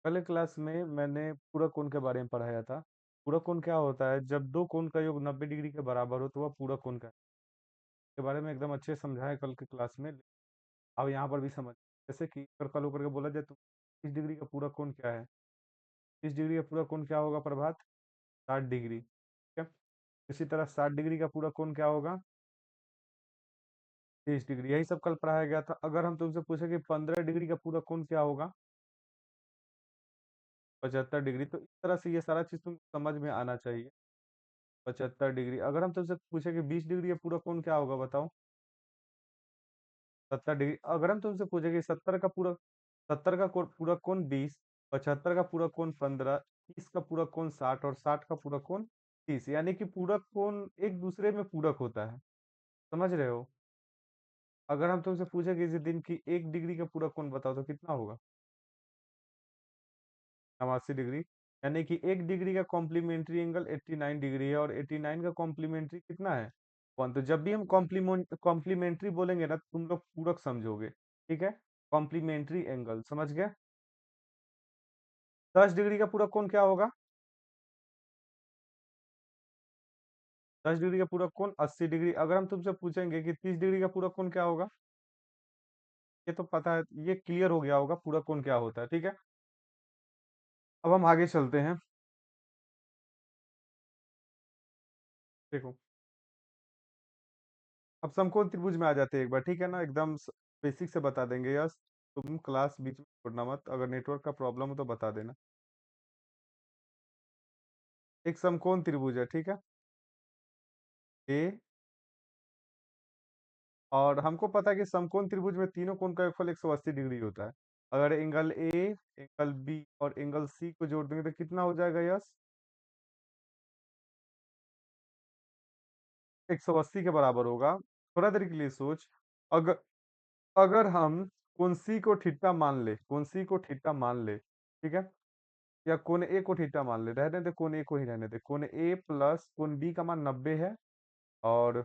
पहले क्लास में मैंने पूरक कोण के बारे में पढ़ाया था। पूरक कोण क्या होता है? जब दो कोण का योग 90 डिग्री के बराबर हो तो वह पूरक कोण का के बारे में एकदम अच्छे से समझाया कल की क्लास में। अब यहाँ पर भी समझ, जैसे कि अगर कल होकर के बोला जाए तो 30 डिग्री का पूरक कोण क्या है? 30 डिग्री का पूरक कोण क्या होगा प्रभात? 60 डिग्री, ठीक है। इसी तरह 60 डिग्री का पूरक कोण क्या होगा? 30 डिग्री। यही सब कल पढ़ाया गया था। अगर हम तुमसे पूछे कि 15 डिग्री का पूरक कोण क्या होगा? 75 डिग्री। तो इस तरह से ये सारा चीज तुम समझ में आना चाहिए। 75 डिग्री। अगर हम तुमसे पूछे कि 20 डिग्री का पूरा कोण क्या होगा, बताओ? 70 डिग्री। अगर हम तुमसे पूछे कि 70 का पूरा कोण 20, 75 का पूरा कोण 15, 30 का पूरा कोण 60 और 60 का पूरा कोण 30, यानी कि पूरक कोण एक दूसरे में पूरक होता है। समझ रहे हो? अगर हम तुमसे पूछे किसी दिन की 1 डिग्री का पूरा कोण बताओ तो कितना होगा? 89 डिग्री। यानी कि 1 डिग्री का कॉम्प्लीमेंट्री एंगल 89 डिग्री है और 89 का कॉम्प्लीमेंट्री कितना है? 1। तो जब भी हम कॉम्प्लीमेंट्री बोलेंगे ना, तुम लोग पूरक समझोगे, ठीक है। कॉम्प्लीमेंट्री एंगल, समझ गए? 10 डिग्री का पूरक कोण क्या होगा? 10 डिग्री का पूरक कोण 80 डिग्री। अगर हम तुमसे पूछेंगे कि 30 डिग्री का पूरक कोण क्या होगा? ये तो पता है, ये क्लियर हो गया होगा पूरक कोण क्या होता है, ठीक है। अब हम आगे चलते हैं। देखो, अब समकोण त्रिभुज में आ जाते हैं एक बार, ठीक है ना। एकदम बेसिक से बता देंगे। यस, तुम क्लास बीच में छोड़ना मत, अगर नेटवर्क का प्रॉब्लम हो तो बता देना। एक समकोण त्रिभुज है, ठीक है। ए, और हमको पता है कि समकोण त्रिभुज में तीनों कोण का योगफल 180 डिग्री होता है। अगर एंगल ए, एंगल बी और एंगल सी को जोड़ देंगे तो कितना हो जाएगा? यस, 180 के बराबर होगा। थोड़ा देर के लिए सोच। अगर अगर हम कोण सी को थीटा मान ले, कोण सी को थीटा मान ले, ठीक है। या कोण ए को थीटा मान ले, रहने दे, कोण ए को ही रहने दे। कोण ए प्लस कोण बी का मान 90 है और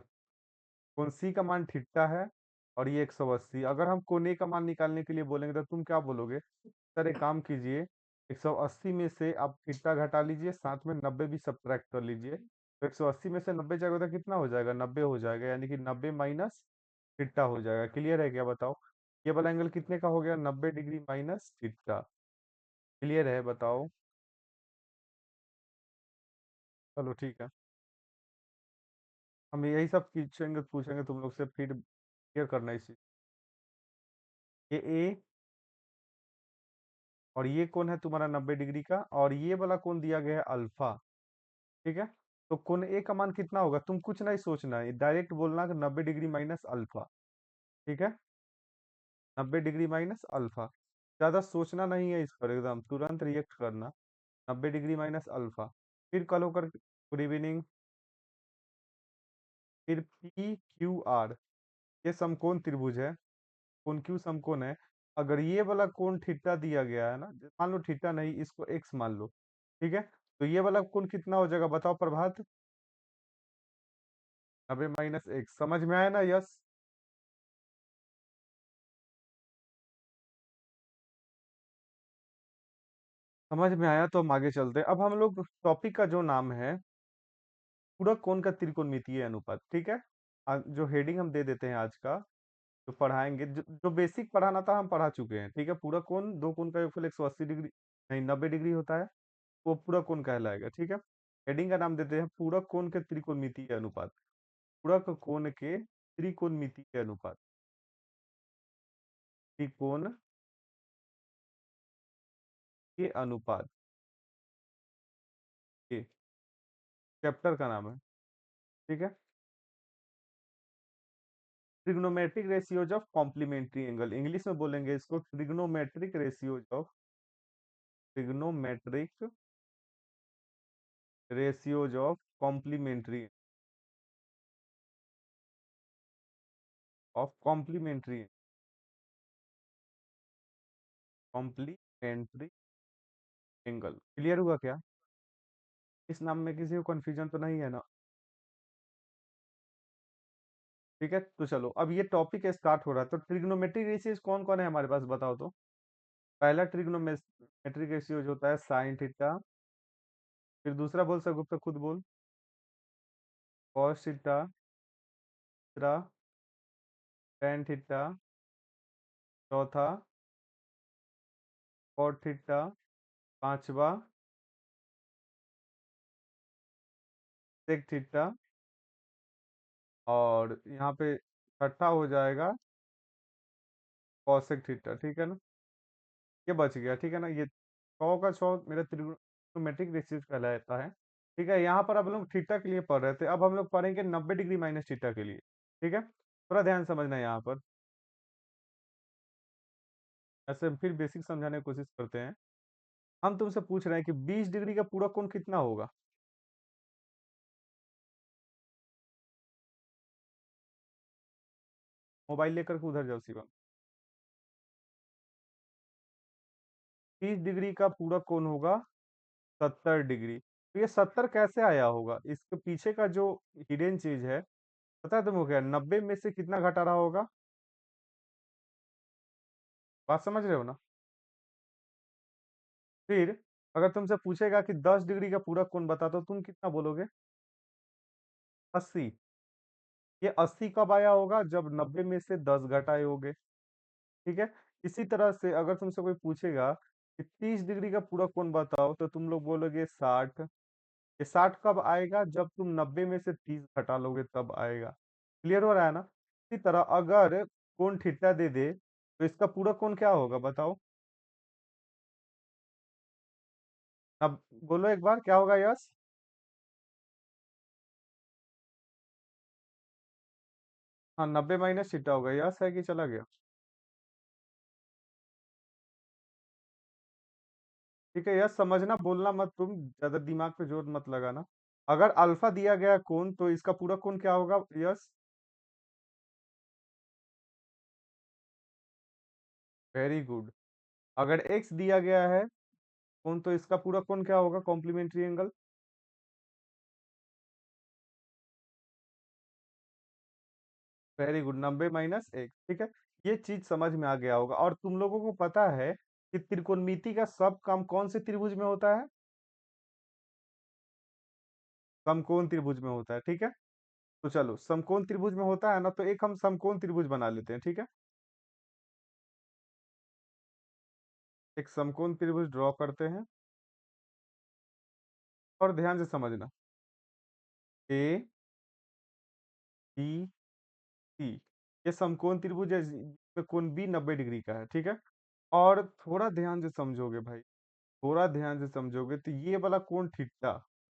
कोण सी का मान थीटा है और ये 180। अगर हम कोण ए का मान निकालने के लिए बोलेंगे तो तुम क्या बोलोगे? सर एक काम कीजिए, 180 में से आप थीटा घटा लीजिए, साथ में 90 भी सब्ट्रैक्ट कर लीजिए। तो 180 में से 90 जाएगा तो कितना हो जाएगा? 90 हो जाएगा, यानी कि 90 माइनस थीटा हो जाएगा। क्लियर है क्या? बताओ, ये वाला एंगल कितने का हो गया? 90 डिग्री माइनस थीटा। क्लियर है? बताओ। चलो ठीक है, हम यही सब पूछेंगे पूछेंगे तुम लोग से, फिर क्लियर करना इसी। ये ए और ये कौन है तुम्हारा 90 डिग्री का, और ये वाला कौन दिया गया है? अल्फा, ठीक है। तो कोण ए का मान कितना होगा? तुम कुछ नहीं सोचना है, डायरेक्ट बोलना कि 90 डिग्री माइनस अल्फा, ठीक है। 90 डिग्री माइनस अल्फा। ज्यादा सोचना नहीं है इस पर, एकदम तुरंत रिएक्ट करना। 90 डिग्री माइनस अल्फा। फिर कल होकर गुड इवनिंग। फिर पी क्यू आर, ये समकोण त्रिभुज है। कोण क्यू समकोण है। अगर ये वाला कोण थीटा दिया गया है ना, मान लो थीटा नहीं, इसको एक्स मान लो, ठीक है। तो ये वाला कोण कितना हो जाएगा बताओ प्रभात? 90 माइनस एक्स। समझ में आया ना? यस। समझ में आया तो हम आगे चलते हैं। अब हम लोग टॉपिक का जो नाम है पूरक कोण का त्रिकोणमितीय अनुपात, ठीक है। जो हेडिंग हम दे देते हैं आज का, जो पढ़ाएंगे, जो बेसिक पढ़ाना था हम पढ़ा चुके हैं, ठीक है। पूरक कोण, दो कोण का योगफल 180 डिग्री, नहीं 90 डिग्री होता है, वो पूरक कोण कहलाएगा, ठीक है। हेडिंग का नाम देते हैं पूरक कोण के त्रिकोणमितीय अनुपात। पूरक कोण के त्रिकोणमितीय अनुपात। त्रिकोण के अनुपात के चैप्टर का नाम है, ठीक है। Trigonometric ratios of complementary angle, English में बोलेंगे इसको trigonometric ratios of, trigonometric ratios of complementary, of complementary, complementary angle. Clear हुआ क्या? इस नाम में किसी को कंफ्यूजन तो नहीं है ना? ठीक है, तो चलो अब ये टॉपिक स्टार्ट हो रहा है। तो ट्रिग्नोमेट्रिक रेशियोज कौन कौन है हमारे पास, बताओ तो। पहला मेट्रिक रेशियो होता है साइन थीटा। फिर दूसरा बोल सको तो खुद बोल। Cos theta. तीसरा टेन थीटा। चौथा कॉट थीटा। पांचवा सेक थीटा। और यहाँ पे छठा हो जाएगा कॉसेक थीटा, ठीक है ना। ये बच गया, ठीक है ना। ये 100 का 100 मेरा त्रिगोनोमेट्रिक रेशियो कहलाता है। ठीक है, यहाँ पर अब हम लोग थीटा के लिए पढ़ रहे थे, अब हम लोग पढ़ेंगे 90 डिग्री माइनस थीटा के लिए। ठीक है, थोड़ा ध्यान समझना है यहाँ पर। ऐसे फिर बेसिक समझाने की कोशिश करते हैं। हम तुमसे पूछ रहे हैं कि 20 डिग्री का पूरा कोण कितना होगा। मोबाइल लेकर के उधर जाओ शिवम। 30 डिग्री का पूरा कोण होगा 70 डिग्री। तो ये 70 कैसे आया होगा, इसके पीछे का जो हिडन चीज है पता है तुमको क्या, 90 में से कितना घटा रहा होगा। बात समझ रहे हो ना। फिर अगर तुमसे पूछेगा कि 10 डिग्री का पूरा कोण बता, तो तुम कितना बोलोगे। 80। ये 80 कब आया होगा, जब 90 में से 10 घटाए होगे। ठीक है। इसी तरह से अगर तुमसे कोई पूछेगा कि 30 डिग्री का पूरा कोण बताओ, तो तुम लोग बोलोगे 60। ये 60 कब आएगा, जब तुम 90 में से 30 घटा लोगे तब आएगा। क्लियर हो रहा है ना। इसी तरह अगर कोण थीटा दे दे, तो इसका पूरा कोण क्या होगा बताओ। अब बोलो एक बार क्या होगा यस। हाँ, 90 माइनस थीटा होगा, यस है कि चला गया। ठीक है, यस समझना, बोलना मत, तुम ज्यादा दिमाग पे जोर मत लगाना। अगर अल्फा दिया गया कोण, तो इसका पूरा कोण क्या होगा यस। Very good. अगर एक्स दिया गया है कोण, तो इसका पूरा कोण क्या होगा, complementary angle. Very good, 90 - x, ठीक है। ये चीज समझ में आ गया होगा। और तुम लोगों को पता है कि त्रिकोणमिति का सब काम कौन से त्रिभुज में होता है। समकोण त्रिभुज में होता है, ठीक है। तो चलो, समकोण त्रिभुज में होता है ना, तो एक हम समकोण त्रिभुज बना लेते हैं, ठीक है। एक समकोण त्रिभुज ड्रॉ करते हैं। और ध्यान से समझना। ए बी सी, ये समकोण त्रिभुज है जिसमें कोण बी 90 डिग्री का है, ठीक है। और थोड़ा ध्यान से समझोगे भाई, थोड़ा ध्यान से समझोगे तो ये वाला कोण थीटा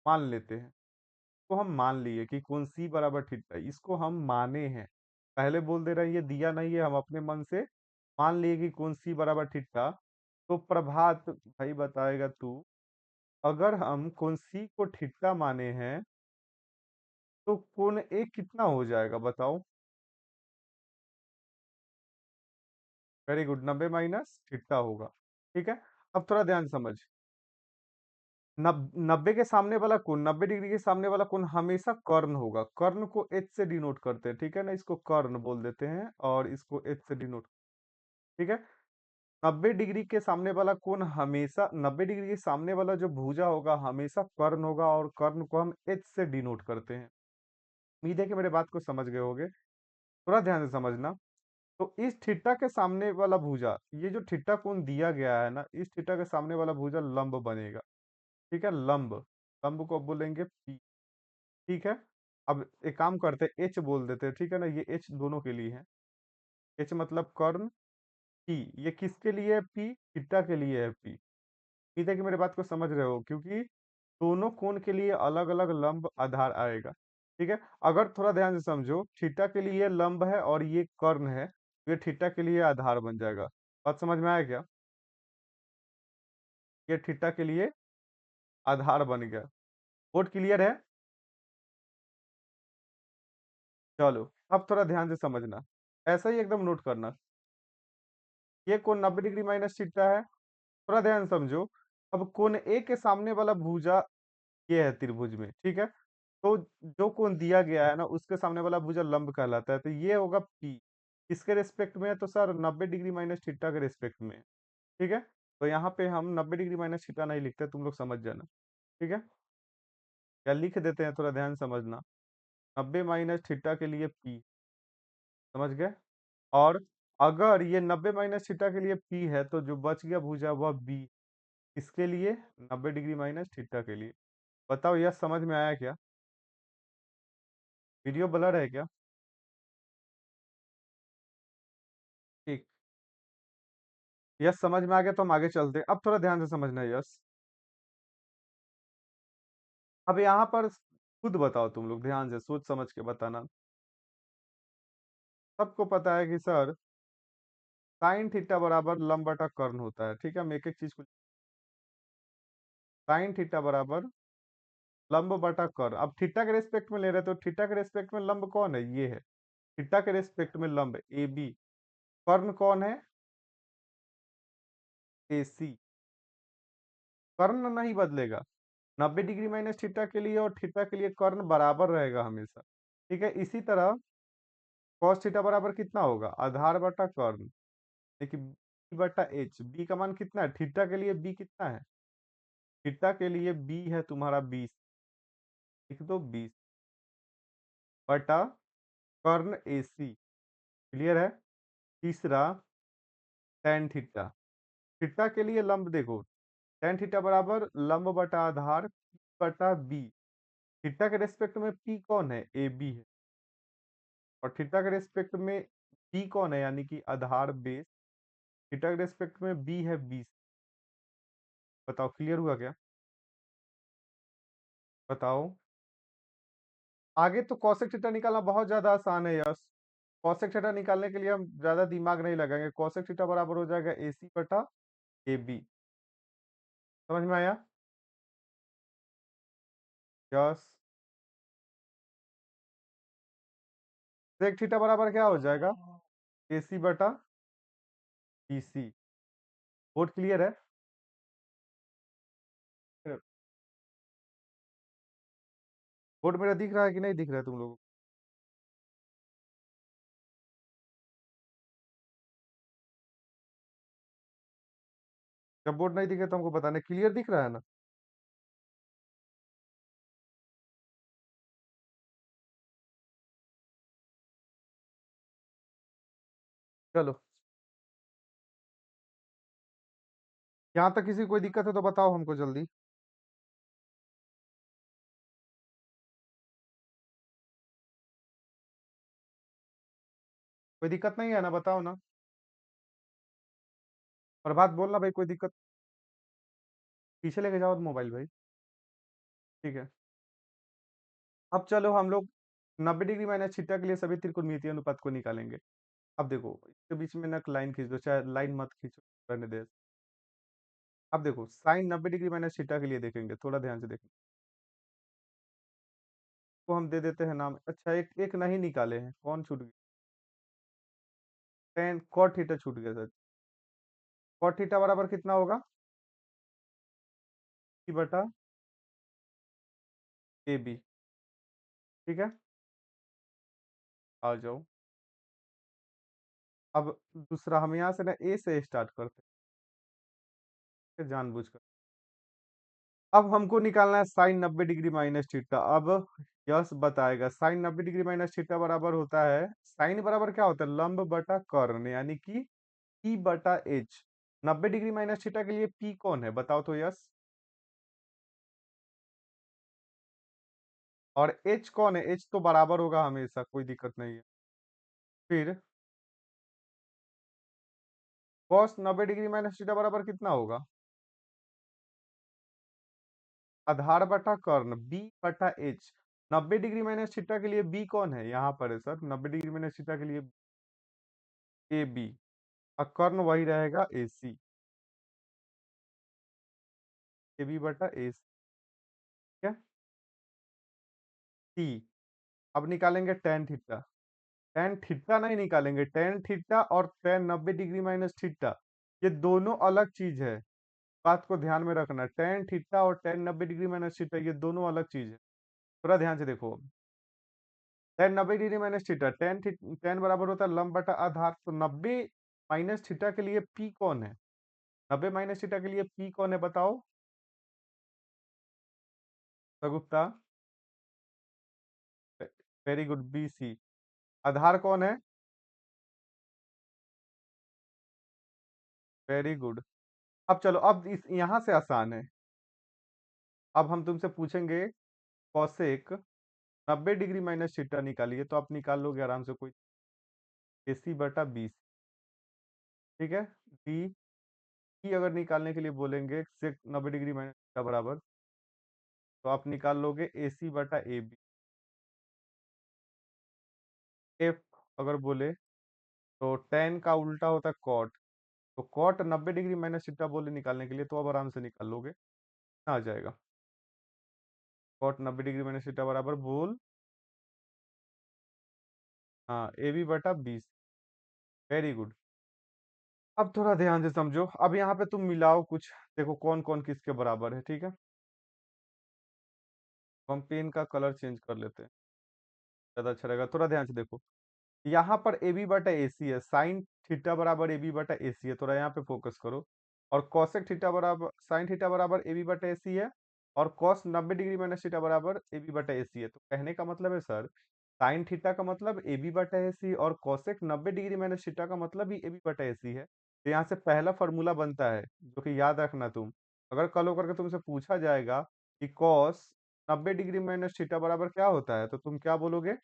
मान लेते हैं। तो हम मान लिए कि कोण सी बराबर थीटा, इसको हम माने हैं। पहले बोल दे रहे हैं, ये दिया नहीं है, हम अपने मन से मान लिए कि कोण सी बराबर थीटा। तो प्रभात भाई बताएगा तू, अगर हम कोण सी को थीटा माने हैं, तो कोण ए कितना हो जाएगा बताओ। वेरी गुड, 90 - थीटा होगा। ठीक है। अब थोड़ा ध्यान से समझ। 90 के सामने वाला कोण, 90 डिग्री के सामने वाला कोण हमेशा कर्ण होगा। कर्ण को एच से डिनोट करते हैं, ठीक है ना। इसको कर्ण बोल देते हैं और इसको एच से डिनोट। ठीक है। 90 डिग्री के सामने वाला कोण हमेशा, 90 डिग्री के सामने वाला जो भुजा होगा हमेशा कर्ण होगा, और कर्ण को हम एच से डिनोट करते हैं। उम्मीद है कि मेरे बात को समझ गए होगे। थोड़ा ध्यान से समझना। तो इस थीटा के सामने वाला भुजा, ये जो थीटा कोण दिया गया है ना, इस थीटा के सामने वाला भुजा लंब बनेगा। ठीक है, लंब। लंब को अब बोलेंगे पी। ठीक है। अब एक काम करते हैं, एच बोल देते हैं, ठीक है ना। ये एच दोनों के लिए है। एच मतलब कर्ण। पी, ये किसके लिए है, पी थीटा के लिए है पी। उम्मीद है कि मेरे बात को समझ रहे हो, क्योंकि दोनों कोण के लिए अलग अलग लंब आधार आएगा। ठीक है। अगर थोड़ा ध्यान से समझो, थीटा के लिए लंब है और ये कर्ण है, तो ये थीटा के लिए आधार बन जाएगा। बात समझ में आया क्या। ये थीटा के लिए आधार बन गया। बोर्ड क्लियर है। चलो, अब थोड़ा ध्यान से समझना, ऐसा ही एकदम नोट करना। ये कोण 90 डिग्री माइनस थीटा है। थोड़ा ध्यान से समझो। अब कोण ए के सामने वाला भुजा ये है त्रिभुज में, ठीक है। तो जो कोण दिया गया है ना, उसके सामने वाला भुजा लंब कहलाता है, तो ये होगा पी। किसके रेस्पेक्ट में है, तो सर 90 डिग्री माइनस थीटा के रेस्पेक्ट में है। ठीक है। तो यहाँ पे हम 90 डिग्री माइनस थीटा नहीं लिखते, तुम लोग समझ जाना। ठीक है, या लिख देते हैं, थोड़ा ध्यान समझना। 90 माइनस थीटा के लिए पी, समझ गए। और अगर ये 90 माइनस थीटा के लिए पी है तो जो बच गया भुजा वह बी, इसके लिए 90 डिग्री माइनस थीटा के लिए। बताओ यह समझ में आया क्या? वीडियो ब्लर है क्या? ठीक, यस समझ में आ गया तो हम आगे चलते हैं। अब थोड़ा ध्यान से समझना है, यस। अब यहाँ पर खुद बताओ, तुम लोग ध्यान से सोच समझ के बताना। सबको पता है कि सर साइन थीटा बराबर लंब बटा कर्ण होता है। ठीक है, हम एक एक चीज को, साइन थीटा बराबर लंब बटा कर्ण। अब थीटा के रेस्पेक्ट में ले रहे हैं तो थीटा के रेस्पेक्ट में लंब कौन है? ये है। थीटा के रेस्पेक्ट में लंब ए बी। कर्ण कौन है? ए सी। कर्ण नहीं बदलेगा। 90 डिग्री माइनस थीटा के लिए और थीटा के लिए कर्ण बराबर रहेगा हमेशा। ठीक है, इसी तरह cos थीटा बराबर कितना होगा? आधार बटा कर्ण। देखिए बी बटा एच, बी का मान कितना है? थीटा के लिए बी कितना है? थीटा के लिए बी है तुम्हारा 20। लिख दो 20 बटा कर्ण ए सी। क्लियर है। तीसरा tan थीटा। थीटा के लिए लंब देखो, tan थीटा बराबर लंब बटा आधार बटा बी। थीटा के रेस्पेक्ट में पी कौन है? ए बी है। और थीटा के रेस्पेक्ट में बी कौन है? यानी कि आधार बेस। थीटा के रेस्पेक्ट में बी है 20। बताओ क्लियर हुआ क्या? बताओ। आगे तो cosec थीटा निकालना बहुत ज्यादा आसान है यस। cosec थीटा निकालने के लिए हम ज्यादा दिमाग नहीं लगाएंगे। cosec थीटा बराबर हो जाएगा ए सी बटा ए बी। समझ में आया? यस। sec थीटा बराबर क्या हो जाएगा? ए सी बटा बी सी। बोर्ड क्लियर है? बोर्ड मेरा दिख रहा है कि नहीं दिख रहा है तुम लोगों को? जब बोर्ड नहीं दिखे तो हमको बताने। क्लियर दिख रहा है ना? चलो, यहाँ तक किसी को कोई दिक्कत है तो बताओ हमको जल्दी। कोई दिक्कत नहीं है ना? बताओ ना। प्रभात बोलना भाई, कोई दिक्कत। पीछे लेके जाओ मोबाइल भाई। ठीक है, अब चलो हम लोग 90 डिग्री माइनस थीटा के लिए सभी त्रिकोणमितीय अनुपात को निकालेंगे। अब देखो इसके बीच में ना लाइन खींच दो, चाहे लाइन मत खींचो, रहने दे। अब देखो साइन 90 डिग्री माइनस थीटा के लिए देखेंगे, थोड़ा ध्यान से देखो। तो हम दे देते हैं नाम। अच्छा, एक एक नहीं निकाले हैं, कौन छूट गया? टेन कॉट थीटा छूट गया सर। कॉट थीटा बराबर कितना होगा? सी बटा ए बी। ठीक है, आ जाओ। अब दूसरा हम यहाँ से ना ए से स्टार्ट करते हैं जानबूझकर। अब हमको निकालना है साइन 90 डिग्री माइनस थीटा। अब यस बताएगा साइन 90 डिग्री माइनस थीटा बराबर होता है, साइन बराबर क्या होता है? लंब बटा कर्ण, यानी कि पी बटा एच। 90 डिग्री माइनस थीटा के लिए पी कौन है? बताओ तो यस। और एच कौन है? एच तो बराबर होगा हमेशा, कोई दिक्कत नहीं है। फिर कॉस 90 डिग्री माइनस थीटा बराबर कितना होगा? आधार बटा कर्ण बी बटा एच। 90 डिग्री माइनस थीटा के लिए बी कौन है? यहाँ पर है सर, 90 डिग्री माइनस थीटा के लिए ए बी। और कर्ण वही रहेगा ए सी। ए बी बटा ए सी। ठीक है। टी। अब निकालेंगे टेन थीटा। टेन थीटा नहीं निकालेंगे, टेन थीटा और टेन 90 डिग्री माइनस थीटा ये दोनों अलग चीज है। बात को ध्यान में रखना, टेन थीटा और टेन 90 डिग्री माइनस थीटा ये दोनों अलग चीज है। थोड़ा ध्यान से देखो। Ten 90 degree minus theta, ten बराबर होता है लंब बटा आधार। तो 90 माइनस थीटा के लिए पी कौन है? 90 माइनस थीटा के लिए पी कौन है बताओ? Sagupta. Very good, B C. आधार कौन है? Very good. अब चलो, अब इस यहाँ से आसान है। अब हम तुमसे पूछेंगे कौशिक 90 डिग्री माइनस थीटा निकालिए, तो आप निकाल लोगे आराम से, कोई AC बटा 20। ठीक है। डी ई अगर निकालने के लिए बोलेंगे सेक 90 डिग्री माइनस थीटा बराबर, तो आप निकाल लोगे AC बटा AB। एफ अगर बोले तो टेन का उल्टा होता है कॉट, तो कॉट 90 डिग्री माइनस थीटा बोले निकालने के लिए, तो अब आराम से निकाल लोगे, आ जाएगा। कॉट 90 डिग्री माइनस थीटा बराबर बोल, हाँ, AB बटा 20। Very good. अब थोड़ा ध्यान से समझो, अब यहाँ पे तुम मिलाओ कुछ, देखो कौन कौन किसके बराबर है, ठीक है। तो हम पेन का कलर चेंज कर लेते हैं, ज्यादा अच्छा रहेगा। थोड़ा ध्यान से देखो, यहाँ पर AB बटा AC है, साइन थीटा बराबर AB बटा AC है, थोड़ा यहाँ पे फोकस करो। और कॉसेक थीटा बराबर साइन थीटा बराबर AB बटा AC है। और कॉस 90 डिग्री माइनस थीटा बराबर AB बटा AC है। तो कहने का मतलब है सर, साइन थीटा का मतलब AB बटा AC, और कॉसेक 90 डिग्री माइनस थीटा का मतलब भी AB बटा AC है। तो यहाँ से पहला फॉर्मूला बनता है, जो कि याद रखना तुम, अगर कल होकर के तुमसे पूछा जाएगा कि कॉस 90 डिग्री माइनस थीटा बराबर क्या होता है, तो तुम क्या बोलोगे?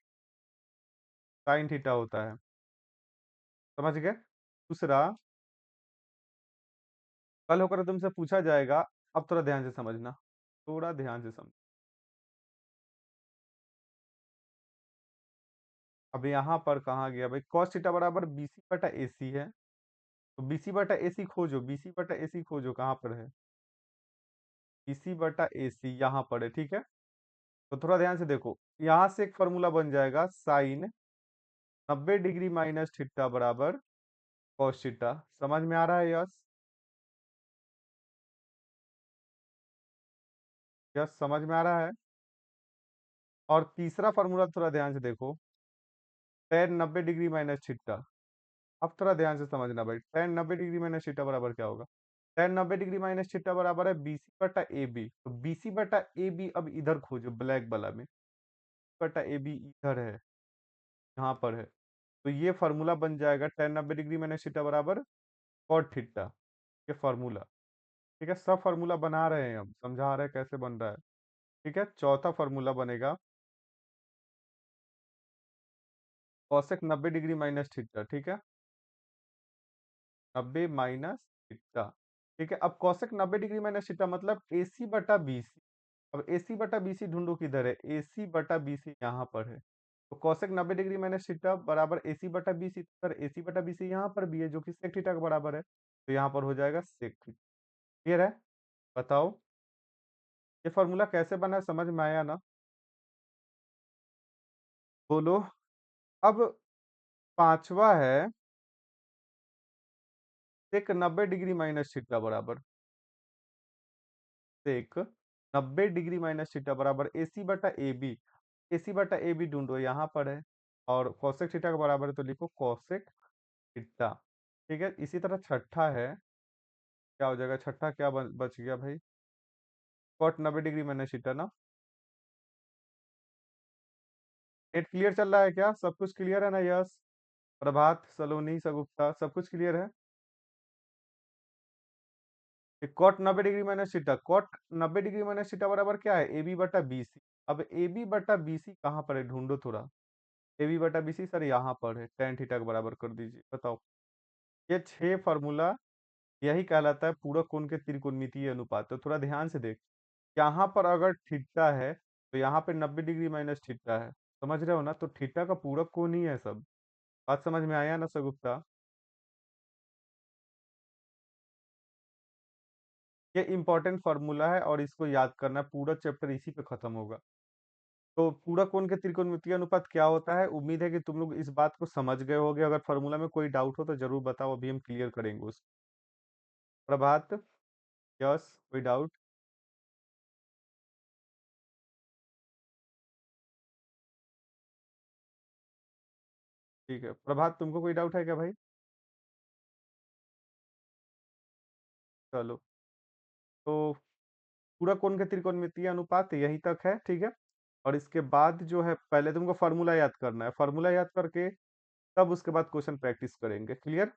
साइन थीटा होता है। समझ गए? दूसरा, कल होकर तुमसे पूछा जाएगा, अब थोड़ा ध्यान से समझना, थोड़ा ध्यान से समझ। अब यहाँ पर कहाँ गया भाई, cos थीटा बराबर BC बटा AC है। तो BC बटा AC खोजो, BC बटा AC खोजो, कहाँ पर है? BC बटा AC यहाँ पर है, ठीक है। तो थोड़ा ध्यान से देखो, यहाँ से एक फॉर्मूला बन जाएगा, साइन 90 डिग्री माइनस थीटा बराबर cos थीटा। समझ में आ रहा है? यस, यस, समझ में आ रहा है। और तीसरा फॉर्मूला थोड़ा ध्यान से देखो, tan 90 डिग्री माइनस थीटा। अब थोड़ा ध्यान से समझना भाई, tan 90 डिग्री माइनस थीटा बराबर क्या होगा? tan 90 डिग्री माइनस थीटा बराबर है BC बटा AB। तो BC बटा AB अब इधर खोजो, ब्लैक वाला में बटा AB इधर है, यहाँ पर है। तो ये फार्मूला बन जाएगा, tan 90 डिग्री माइनस थीटा बराबर cot थीटा। ये फार्मूला, ठीक है। सब फार्मूला बना रहे हैं हम, समझा रहे हैं कैसे बन रहा है, ठीक है। चौथा फार्मूला बनेगा cosec 90 डिग्री माइनस थीटा, ठीक है। 90 माइनस थीटा, ठीक है। अब cosec 90 डिग्री माइनस थीटा मतलब AC बटा BC। अब AC बटा BC ढूंढो, किधर है? AC बटा BC यहाँ पर है। तो cosec 90 डिग्री माइनस थीटा बराबर AC बटा BC, सर AC बटा BC यहाँ पर भी है, जो कि sec थीटा के बराबर है। तो यहाँ पर हो जाएगा sec थीटा। क्लियर है? बताओ ये फॉर्मूला कैसे बना है, समझ में आया ना? बोलो। अब पांचवा है sec 90 डिग्री माइनस थीटा बराबर, sec 90 डिग्री माइनस थीटा बराबर AC बटा AB। AC बटा AB ढूंढो, यहाँ पर है। और cosec थीटा के बराबर है, तो लिखो cosec थीटा। ठीक है। इसी तरह छठा है, क्या हो जाएगा? छठा क्या बच गया भाई? cot 90 डिग्री माइनस थीटा ना। नेट क्लियर चल रहा है क्या? सब कुछ क्लियर है ना? यस। प्रभात, सलोनी, सगुप्ता, सब कुछ क्लियर है? Cot 90 degree minus theta, cot 90 degree minus theta बराबर क्या है? AB बटा BC। अब AB बटा BC कहाँ पर है, ढूंढो थोड़ा। AB बटा BC सर यहाँ पर है, tan थीटा के बराबर कर दीजिए, बताओ। ये छह फॉर्मूला, यही कहलाता है पूरक कोण के त्रिकोणमितीय अनुपात। तो थोड़ा ध्यान से देख, यहाँ पर अगर थीटा है, तो यहाँ पे 90 डिग्री माइनस थीटा है, समझ रहे हो ना? तो थीटा का पूरक कोण ही है सब। बात समझ में आया ना सगुप्ता? ये इंपॉर्टेंट फार्मूला है, और इसको याद करना है, पूरा चैप्टर इसी पे खत्म होगा। तो पूरक कोण के त्रिकोणमितीय अनुपात क्या होता है? उम्मीद है कि तुम लोग इस बात को समझ गए होगे। अगर फार्मूला में कोई डाउट हो तो जरूर बताओ, अभी हम क्लियर करेंगे उसको। प्रभात, यस, कोई डाउट? ठीक है। प्रभात, तुमको कोई डाउट है क्या भाई? चलो, तो पूरा कोण का त्रिकोणमितीय अनुपात यहीं तक है, ठीक है? और इसके बाद जो है पहले तुमको फ़ॉर्मूला याद करना है, फ़ॉर्मूला याद करके तब उसके बाद क्वेश्चन प्रैक्टिस करेंगे, क्लियर?